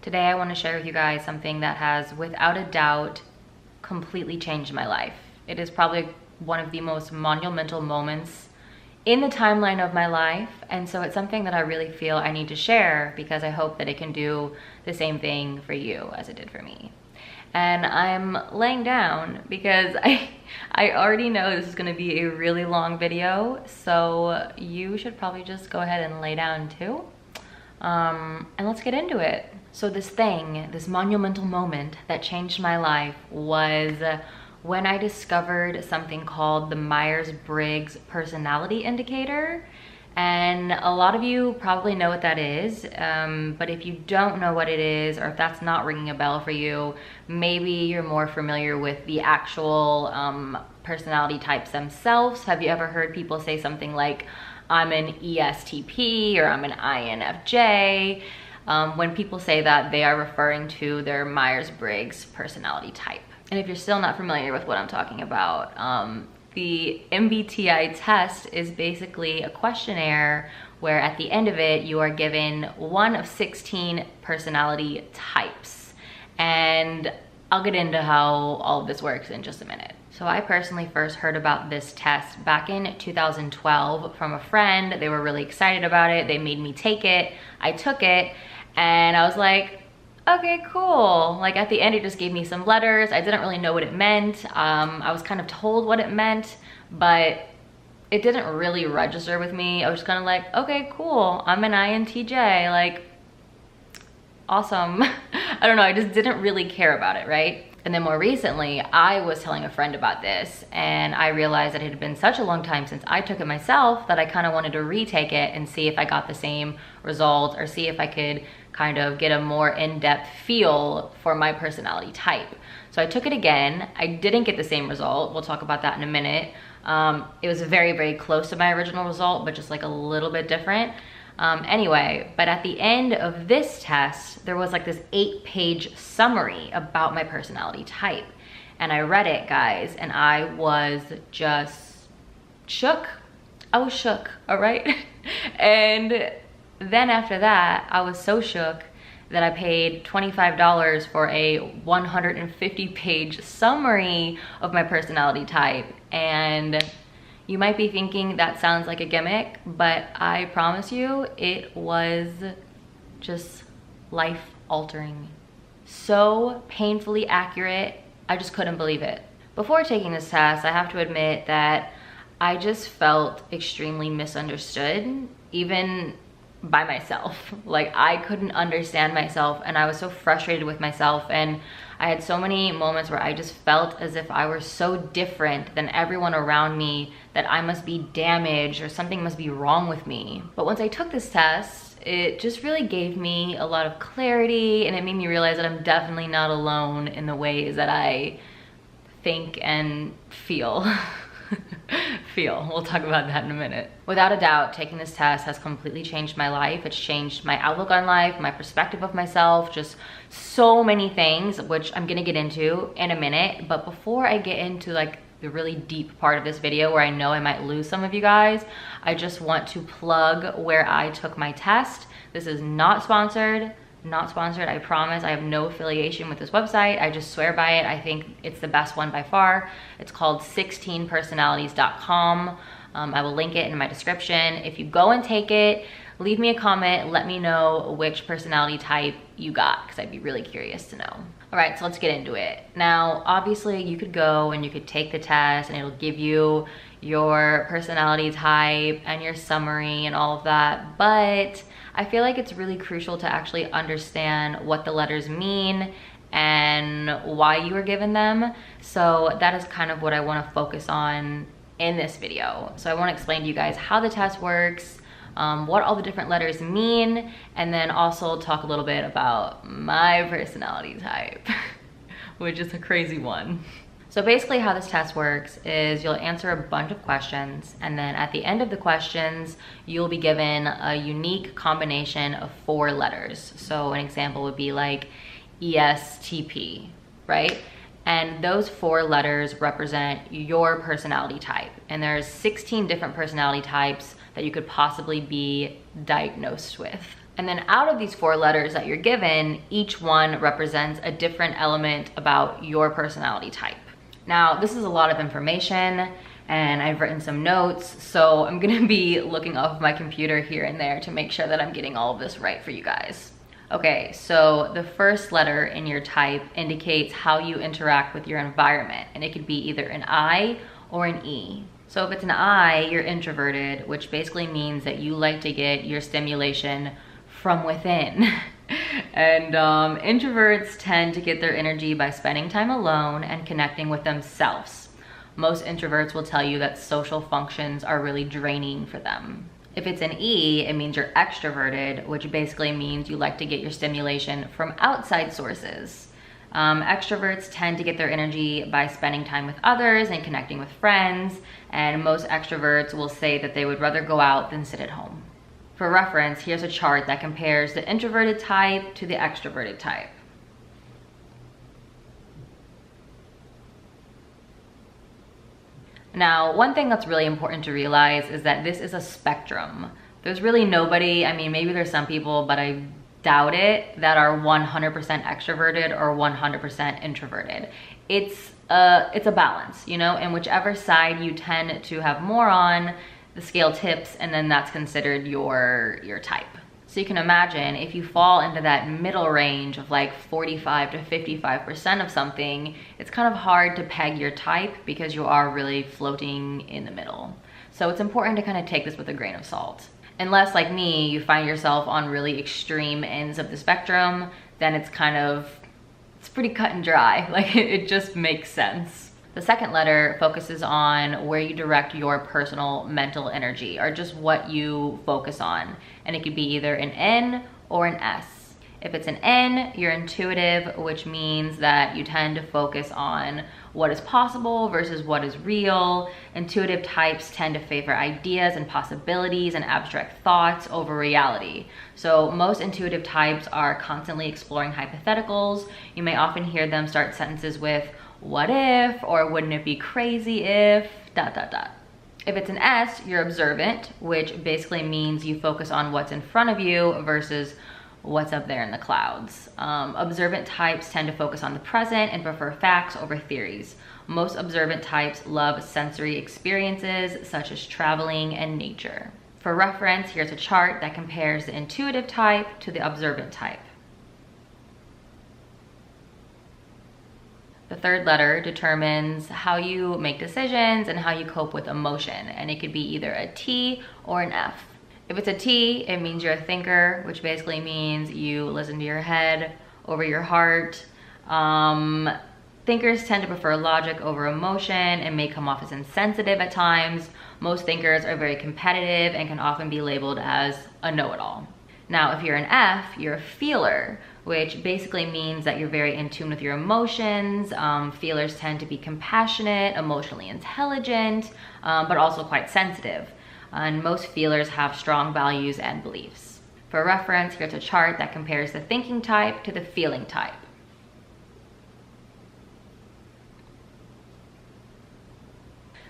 Today I want to share with you guys something that has, without a doubt, completely changed my life. It is probably one of the most monumental moments in the timeline of my life, and so it's something that I really feel I need to share because I hope that it can do the same thing for you as it did for me. And I'm laying down because I already know this is going to be a really long video, so you should probably just go ahead and lay down too. And let's get into it. So this monumental moment that changed my life was when I discovered something called the Myers-Briggs Personality Indicator. And a lot of you probably know what that is, but if you don't know what it is, or if that's not ringing a bell for you, maybe you're more familiar with the actual personality types themselves. Have you ever heard people say something like, I'm an ESTP or I'm an INFJ? When people say that, they are referring to their Myers-Briggs personality type. And if you're still not familiar with what I'm talking about, the MBTI test is basically a questionnaire where at the end of it, you are given one of 16 personality types. And I'll get into how all of this works in just a minute. So I personally first heard about this test back in 2012 from a friend. They were really excited about it. They made me take it. I took it and I was like, okay, cool. Like at the end, it just gave me some letters. I didn't really know what it meant. I was kind of told what it meant, but it didn't really register with me. I was just kind of like, okay, cool. I'm an INTJ, like, awesome. I don't know, I just didn't really care about it, right? And then more recently, I was telling a friend about this and I realized that it had been such a long time since I took it myself that I kind of wanted to retake it and see if I got the same result or see if I could kind of get a more in-depth feel for my personality type. So I took it again. I didn't get the same result. We'll talk about that in a minute. It was very, very close to my original result, but just like a little bit different. Anyway, but at the end of this test, there was like this 8-page summary about my personality type. And I read it, guys, and I was just shook. I was shook, all right? And then after that, I was so shook that I paid $25 for a 150-page summary of my personality type. And you might be thinking that sounds like a gimmick, but I promise you it was just life-altering. So painfully accurate, I just couldn't believe it. Before taking this test, I have to admit that I just felt extremely misunderstood, even by myself. Like I couldn't understand myself and I was so frustrated with myself, and I had so many moments where I just felt as if I were so different than everyone around me that I must be damaged or something must be wrong with me. But once I took this test, it just really gave me a lot of clarity and it made me realize that I'm definitely not alone in the ways that I think and feel. We'll talk about that in a minute. Without a doubt, taking this test has completely changed my life. It's changed my outlook on life, my perspective of myself, just so many things, which I'm gonna get into in a minute. But before I get into like the really deep part of this video where I know I might lose some of you guys, I just want to plug where I took my test. This is not sponsored. Not sponsored, I promise. I have no affiliation with this website. I just swear by it. I think it's the best one by far. It's called 16personalities.com. I will link it in my description. If you go and take it, leave me a comment. Let me know which personality type you got because I'd be really curious to know. All right, so let's get into it. Now, obviously you could go and you could take the test and it'll give you your personality type and your summary and all of that, but I feel like it's really crucial to actually understand what the letters mean and why you were given them. So that is kind of what I want to focus on in this video. So I want to explain to you guys how the test works, what all the different letters mean, and then also talk a little bit about my personality type, which is a crazy one. So basically how this test works is you'll answer a bunch of questions, and then at the end of the questions, you'll be given a unique combination of 4 letters. So an example would be like ESTP, right? And those 4 letters represent your personality type. And there's 16 different personality types that you could possibly be diagnosed with. And then out of these 4 letters that you're given, each one represents a different element about your personality type. Now, this is a lot of information and I've written some notes, so I'm gonna be looking off of my computer here and there to make sure that I'm getting all of this right for you guys. Okay, so the first letter in your type indicates how you interact with your environment, and it could be either an I or an E. So if it's an I, you're introverted, which basically means that you like to get your stimulation from within. And introverts tend to get their energy by spending time alone and connecting with themselves. Most introverts will tell you that social functions are really draining for them. If it's an E, it means you're extroverted, which basically means you like to get your stimulation from outside sources. Extroverts tend to get their energy by spending time with others and connecting with friends, and most extroverts will say that they would rather go out than sit at home. For reference, here's a chart that compares the introverted type to the extroverted type. Now, one thing that's really important to realize is that this is a spectrum. There's really nobody, I mean, maybe there's some people, but I doubt it, that are 100% extroverted or 100% introverted. It's a balance, you know, and whichever side you tend to have more on, the scale tips, and then that's considered your type. So you can imagine if you fall into that middle range of like 45 to 55% of something, it's kind of hard to peg your type because you are really floating in the middle. So it's important to kind of take this with a grain of salt. Unless, like me, you find yourself on really extreme ends of the spectrum, then it's pretty cut and dry. Like it just makes sense. The second letter focuses on where you direct your personal mental energy, or just what you focus on. And it could be either an N or an S. If it's an N, you're intuitive, which means that you tend to focus on what is possible versus what is real. Intuitive types tend to favor ideas and possibilities and abstract thoughts over reality. So most intuitive types are constantly exploring hypotheticals. You may often hear them start sentences with, "What if?" or "Wouldn't it be crazy if?" ... If it's an S, you're observant, which basically means you focus on what's in front of you versus what's up there in the clouds. Observant types tend to focus on the present and prefer facts over theories. Most observant types love sensory experiences such as traveling and nature. For reference, here's a chart that compares the intuitive type to the observant type. The third letter determines how you make decisions and how you cope with emotion, and it could be either a T or an F. If it's a T, it means you're a thinker, which basically means you listen to your head over your heart. Thinkers tend to prefer logic over emotion and may come off as insensitive at times. Most thinkers are very competitive and can often be labeled as a know-it-all. Now, if you're an F, you're a feeler, which basically means that you're very in tune with your emotions. Feelers tend to be compassionate, emotionally intelligent, but also quite sensitive. And most feelers have strong values and beliefs. For reference, here's a chart that compares the thinking type to the feeling type.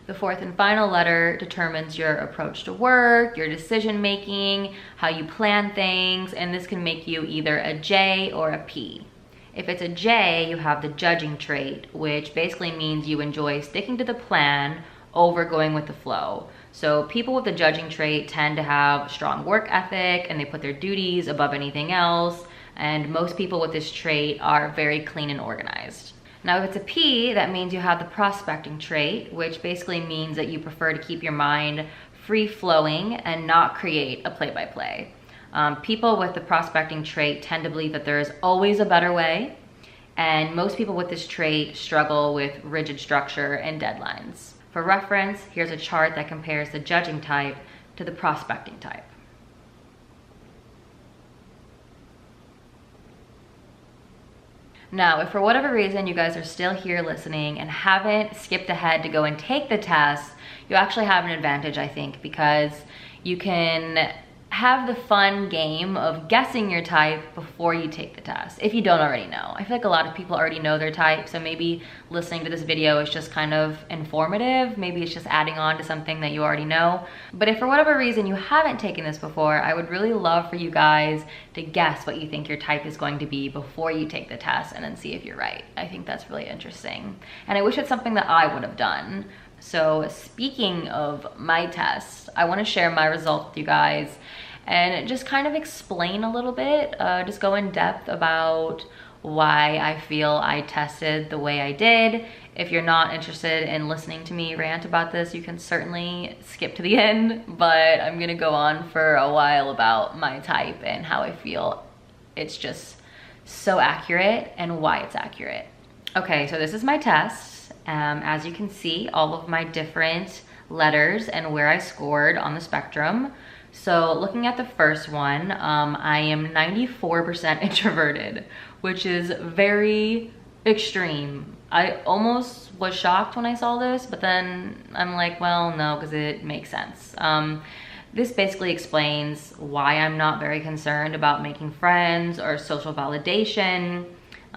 The fourth and final letter determines your approach to work, your decision making, how you plan things, and this can make you either a J or a P. If it's a J, you have the judging trait, which basically means you enjoy sticking to the plan over going with the flow. So people with the judging trait tend to have strong work ethic and they put their duties above anything else. And most people with this trait are very clean and organized. Now, if it's a P, that means you have the prospecting trait, which basically means that you prefer to keep your mind free-flowing and not create a play-by-play. People with the prospecting trait tend to believe that there is always a better way, and most people with this trait struggle with rigid structure and deadlines. For reference, here's a chart that compares the judging type to the prospecting type. Now, if for whatever reason you guys are still here listening and haven't skipped ahead to go and take the test, you actually have an advantage, I think, because you can have the fun game of guessing your type before you take the test, if you don't already know. I feel like a lot of people already know their type, so maybe listening to this video is just kind of informative. Maybe it's just adding on to something that you already know. But if for whatever reason you haven't taken this before, I would really love for you guys to guess what you think your type is going to be before you take the test and then see if you're right. I think that's really interesting. And I wish it's something that I would have done. So speaking of my test, I want to share my results with you guys and just kind of explain a little bit, just go in depth about why I feel I tested the way I did. If you're not interested in listening to me rant about this, you can certainly skip to the end, but I'm gonna go on for a while about my type and how I feel it's just so accurate and why it's accurate. Okay, so this is my test. As you can see, all of my different letters and where I scored on the spectrum. So looking at the first one, I am 94% introverted, which is very extreme. I almost was shocked when I saw this, but then I'm like, well, no, because it makes sense. This basically explains why I'm not very concerned about making friends or social validation.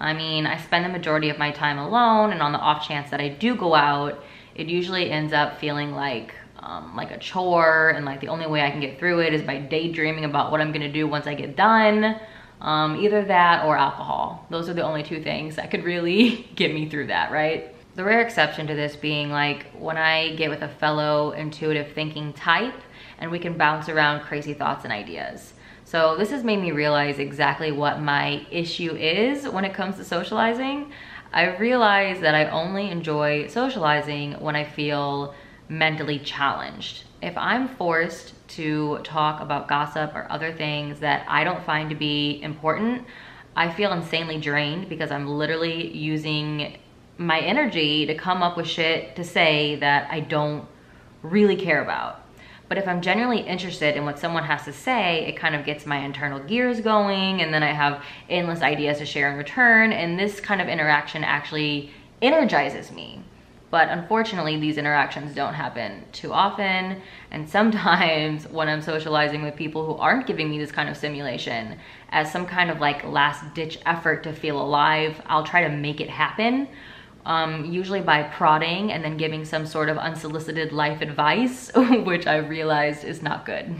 I mean, I spend the majority of my time alone, and on the off chance that I do go out, it usually ends up feeling like a chore, and like the only way I can get through it is by daydreaming about what I'm gonna do once I get done. Either that or alcohol. Those are the only two things that could really get me through that, right? The rare exception to this being like when I get with a fellow intuitive thinking type and we can bounce around crazy thoughts and ideas. So this has made me realize exactly what my issue is when it comes to socializing. I realize that I only enjoy socializing when I feel mentally challenged. If I'm forced to talk about gossip or other things that I don't find to be important, I feel insanely drained because I'm literally using my energy to come up with shit to say that I don't really care about. But if I'm genuinely interested in what someone has to say, it kind of gets my internal gears going, and then I have endless ideas to share in return, and this kind of interaction actually energizes me. But unfortunately, these interactions don't happen too often, and sometimes when I'm socializing with people who aren't giving me this kind of stimulation, as some kind of like last ditch effort to feel alive, I'll try to make it happen. Usually by prodding and then giving some sort of unsolicited life advice, which I realized is not good.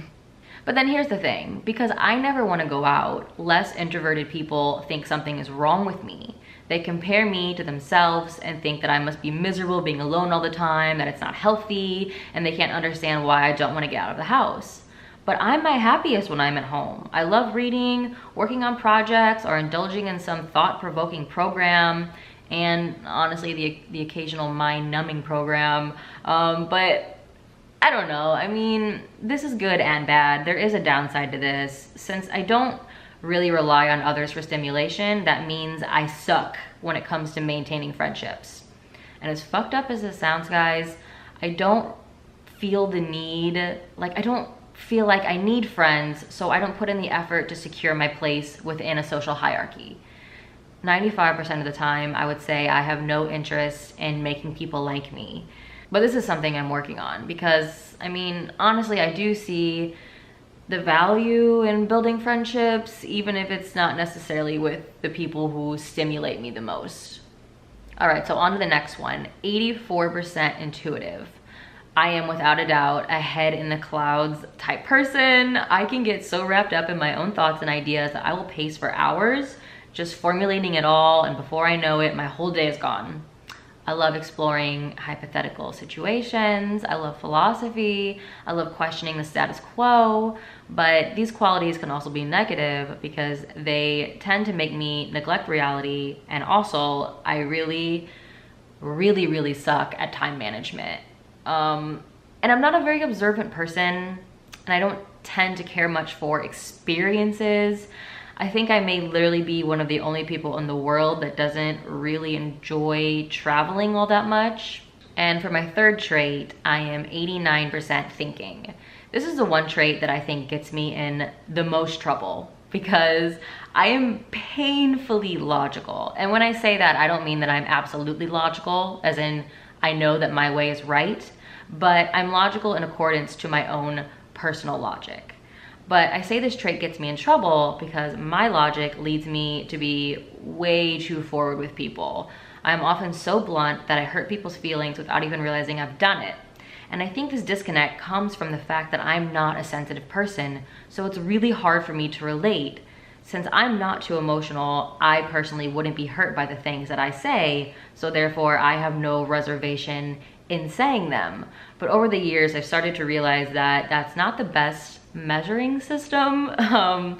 But then here's the thing, because I never want to go out, less introverted people think something is wrong with me. They compare me to themselves and think that I must be miserable being alone all the time, that it's not healthy, and they can't understand why I don't want to get out of the house. But I'm my happiest when I'm at home. I love reading, working on projects, or indulging in some thought-provoking program, and honestly the occasional mind-numbing program. But I don't know, I mean, this is good and bad. There is a downside to this. Since I don't really rely on others for stimulation, that means I suck when it comes to maintaining friendships. And as fucked up as this sounds, guys, I don't feel the need, like I don't feel like I need friends, so I don't put in the effort to secure my place within a social hierarchy. 95% of the time, I would say I have no interest in making people like me. But this is something I'm working on because, I mean, honestly, I do see the value in building friendships, even if it's not necessarily with the people who stimulate me the most. All right, so on to the next one, 84% intuitive. I am without a doubt a head in the clouds type person. I can get so wrapped up in my own thoughts and ideas that I will pace for hours just formulating it all, and before I know it, my whole day is gone. I love exploring hypothetical situations, I love philosophy, I love questioning the status quo, but these qualities can also be negative because they tend to make me neglect reality, and also I really suck at time management. And I'm not a very observant person, and I don't tend to care much for experiences. I think I may literally be one of the only people in the world that doesn't really enjoy traveling all that much. And for my third trait, I am 89% thinking. This is the one trait that I think gets me in the most trouble because I am painfully logical. And when I say that, I don't mean that I'm absolutely logical, as in I know that my way is right, but I'm logical in accordance to my own personal logic. But I say this trait gets me in trouble because my logic leads me to be way too forward with people. I'm often so blunt that I hurt people's feelings without even realizing I've done it. And I think this disconnect comes from the fact that I'm not a sensitive person, so it's really hard for me to relate. Since I'm not too emotional, I personally wouldn't be hurt by the things that I say, so therefore I have no reservation in saying them. But over the years, I've started to realize that that's not the best measuring system, and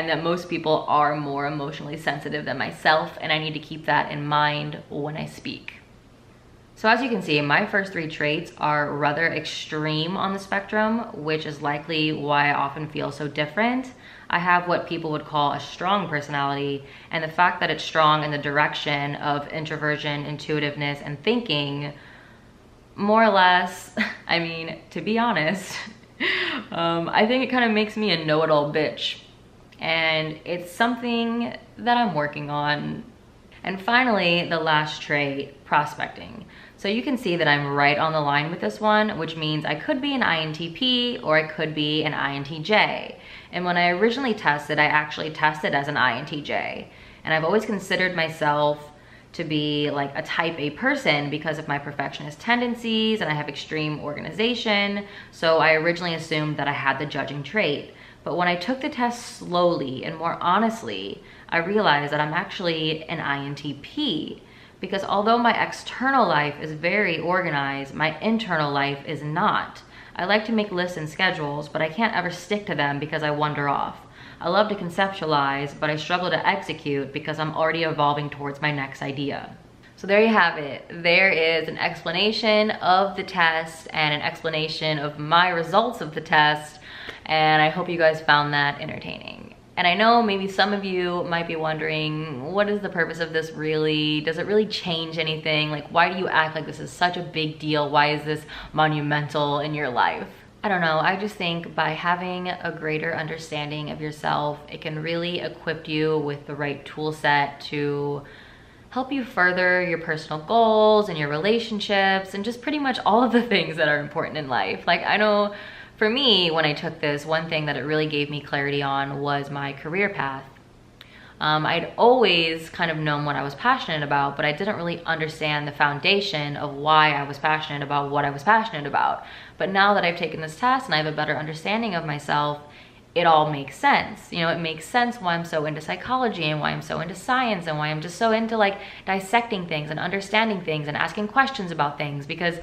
that most people are more emotionally sensitive than myself, and I need to keep that in mind when I speak. So as you can see, my first 3 traits are rather extreme on the spectrum, which is likely why I often feel so different. I have what people would call a strong personality, and the fact that it's strong in the direction of introversion, intuitiveness, and thinking, more or less, I mean, to be honest, I think it kind of makes me a know-it-all bitch. And it's something that I'm working on. And finally, the last trait, prospecting. So you can see that I'm right on the line with this one, which means I could be an INTP or I could be an INTJ. And when I originally tested, I actually tested as an INTJ. And I've always considered myself to be like a type A person because of my perfectionist tendencies, and I have extreme organization. So I originally assumed that I had the judging trait. But when I took the test slowly and more honestly, I realized that I'm actually an INTP. Because although my external life is very organized, my internal life is not. I like to make lists and schedules, but I can't ever stick to them because I wander off. I love to conceptualize, but I struggle to execute because I'm already evolving towards my next idea. So there you have it. There is an explanation of the test and an explanation of my results of the test, and I hope you guys found that entertaining. And I know maybe some of you might be wondering, what is the purpose of this really? Does it really change anything? Like, why do you act like this is such a big deal? Why is this monumental in your life? I don't know, I just think by having a greater understanding of yourself, it can really equip you with the right tool set to help you further your personal goals and your relationships and just pretty much all of the things that are important in life. Like, I know for me, when I took this, one thing that it really gave me clarity on was my career path. I'd always kind of known what I was passionate about, but I didn't really understand the foundation of why I was passionate about what I was passionate about. But now that I've taken this test and I have a better understanding of myself, it all makes sense. You know, it makes sense why I'm so into psychology and why I'm so into science and why I'm just so into like dissecting things and understanding things and asking questions about things, because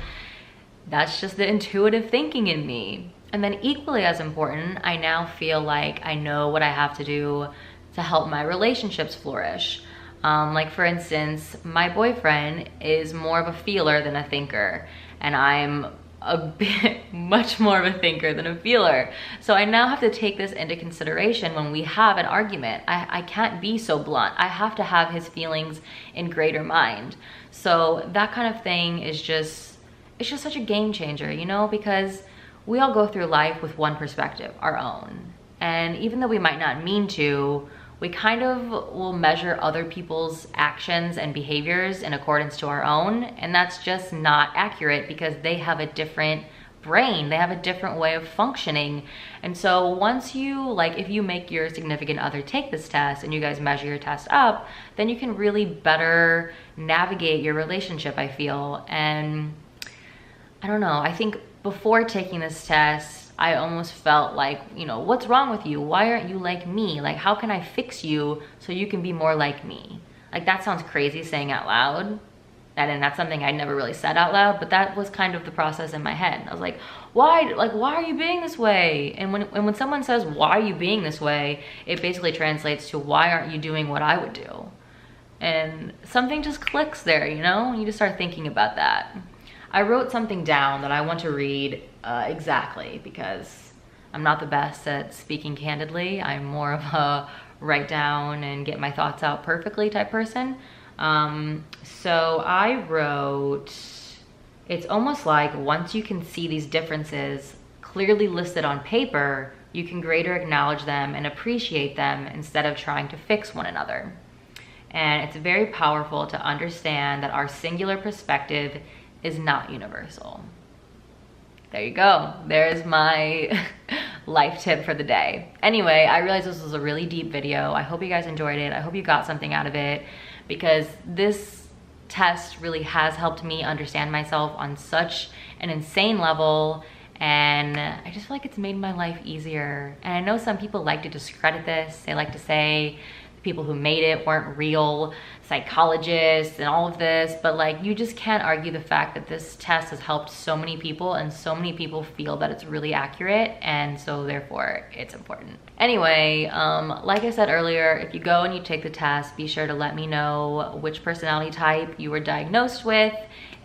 that's just the intuitive thinking in me. And then equally as important, I now feel like I know what I have to do to help my relationships flourish. Like for instance, my boyfriend is more of a feeler than a thinker, and I'm a bit much more of a thinker than a feeler. So I now have to take this into consideration when we have an argument. I can't be so blunt. I have to have his feelings in greater mind. So that kind of thing is just, it's just such a game changer, you know, because we all go through life with one perspective, our own. And even though we might not mean to, we kind of will measure other people's actions and behaviors in accordance to our own. And that's just not accurate because they have a different brain. They have a different way of functioning. And so once you, like, if you make your significant other take this test and you guys measure your test up, then you can really better navigate your relationship, I feel. And I don't know, I think before taking this test, I almost felt like, you know, what's wrong with you? Why aren't you like me? Like, how can I fix you so you can be more like me? Like, that sounds crazy saying out loud. And that's something I never really said out loud, but that was kind of the process in my head. I was like, why are you being this way? And when someone says, why are you being this way? It basically translates to, why aren't you doing what I would do? And something just clicks there, you know? You just start thinking about that. I wrote something down that I want to read exactly, because I'm not the best at speaking candidly. I'm more of a write down and get my thoughts out perfectly type person. So I wrote, it's almost like once you can see these differences clearly listed on paper, you can greater acknowledge them and appreciate them instead of trying to fix one another. And it's very powerful to understand that our singular perspective is not universal. There you go. There's my life tip for the day. Anyway, I realized this was a really deep video. I hope you guys enjoyed it. I hope you got something out of it, because this test really has helped me understand myself on such an insane level, and I just feel like it's made my life easier. And I know some people like to discredit this. They like to say the people who made it weren't real psychologists and all of this, but like, you just can't argue the fact that this test has helped so many people, and so many people feel that it's really accurate, and so therefore it's important. Anyway, like I said earlier, if you go and you take the test, be sure to let me know which personality type you were diagnosed with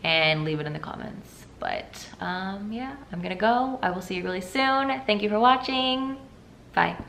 and leave it in the comments. But yeah, I'm gonna go. I will see you really soon. Thank you for watching. Bye.